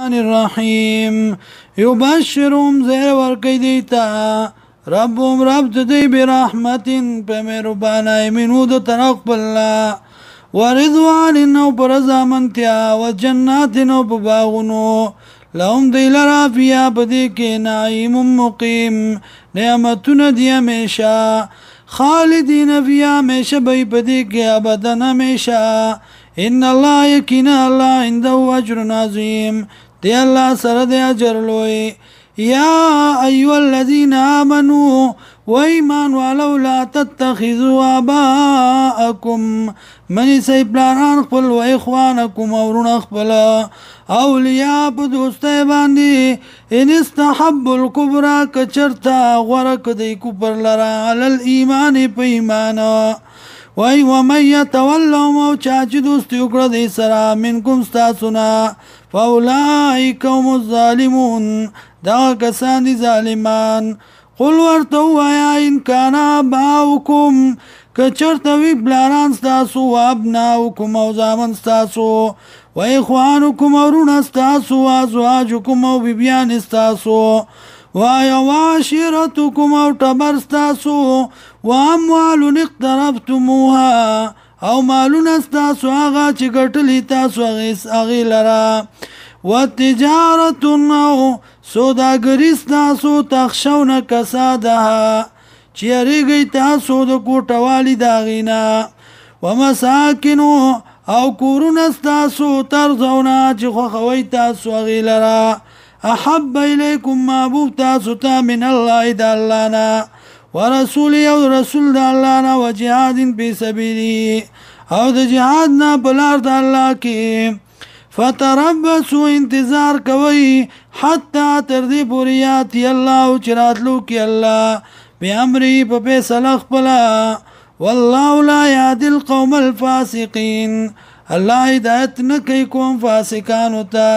الرحيم يبشرهم زير ورقي ديتا ربهم رب تدي برحمة بمربانا منود ترقب الله ورضوان او برزامنتیا وجنات او بباغنو لهم دی لرا فیا بدی کے نعیم مقیم نعمتون دی ہمیشہ خالدین فیا ہمیشہ بی بدی کے ابدن ہمیشہ ان اللہ یقین اللہ عنده اجر عظیم دی اللہ سرد اجر لوئی یا ایوہ الذین آمنوا وإيمان ولو لا تتخذوا آباءكم من سيبلان خپل و إخوانكم ورون خپل أولياء بدوسته باندې إن استحبوا الكبرى كچرتا غرق دی کفر لرا على الإيمان په ایمان ومن يتولهم او چاچ دوستی وکړه دی سره منکم ستاسونا فأولئك هم الظالمون دا کسان دی ظالمان قل ورتو آیا ان کان آباؤکم کچرتوی بلاران ستاسو و ابناؤکم او زامن ستاسو و اخوانکم او رون ستاسو و ازواجکم او بیبیان ستاسو و آیا واشیرتکم او تبر ستاسو و اموال اقترفتموها او مالون ستاسو آغا چی گٹلی تاسو اغی لرا و تجارتون او سوداګری ستاسو تخشون کسادها چیرېږئ تاسو د کوټوالي د هغې ومساکنو او کورونه ستاسو ترضونه چې خوښوئ تاسو هغې لره احب الیکم محبوب تاسو ته من الله د الله نه ورسوله او رسول د الله نه و جهاد فی سبیله او د جهاد نه په لار د الله کې فتربصوا انتظار کوي حتی تر دې پورې یاتي الله چې راتلو کې الله بأمري په فیصله خپله والله لا یهدي القوم الفاسقین الله هدایت نه کوي قوم فاسقانو ته